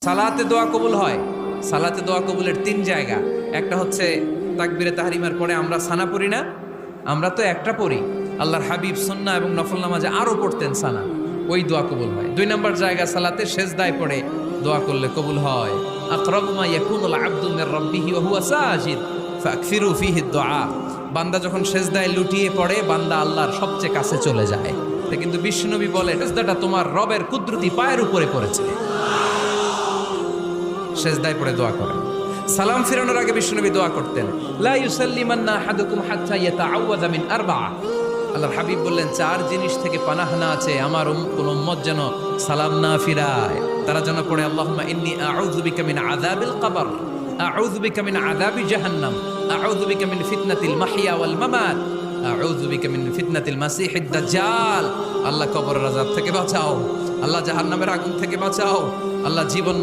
সালাতে দোয়া কবুল হয়। সালাতে দোয়া কবুলের তিন জায়গা। একটা হচ্ছে তাকবীরে তাহরিমার পরে আমরা সানা পড়ি না, আমরা তো একটা পড়ি, আল্লাহর হাবিব সুন্নাহ এবং নফল নামাজে আরো পড়তেন সানা, ওই দোয়া কবুল হয়। দুই নম্বর জায়গা সালাতে সেজদায় পড়ে দোয়া করলে কবুল হয়। আকরাবু মা ইয়াকুনুল আবদু মির রাব্বিহি ওয়া হুয়া সাজিদ ফাকসিরু ফীহি দুআ। বান্দা যখন সেজদায় লুটিয়ে পড়ে বান্দা আল্লাহর সবচেয়ে কাছে চলে যায়। তা কিন্তু বিশ্বনবী বলে সেজদাটা তোমার রবের কুদরতি পায়ের উপরে পড়েছে, সেজদায় পড়ে দোয়া করেন। সালাম ফিরানোর আগে বিশ্বনবী দোয়া করতেন, লা ইউসাল্লিমান্না আহাদুকুম হাত্তা ইয়াতাআওয়াযা মিন আরবা'a। আল্লাহর হাবিব বললেন, চার জিনিস থেকে পানাহ না আছে আমার কোন উম্মত যেন সালাম না ফিরায়। তারা যেন পড়ে আল্লাহুম্মা ইন্নী আউযু বিকা মিন আযাবিল কবর, আউযু বিকা মিন আযাবি জাহান্নাম, আউযু বিকা মিন ফিতনাতিল মাহইয়া ওয়াল মামাত, আউযু বিকা মিন ফিতনাতিল মাসিহিদ দাজ্জাল। আল্লাহ কবরের আযাব থেকে বাঁচাও, আল্লাহ জাহান্নামের আগুন থেকে বাঁচাও, আল্লাহ জীবন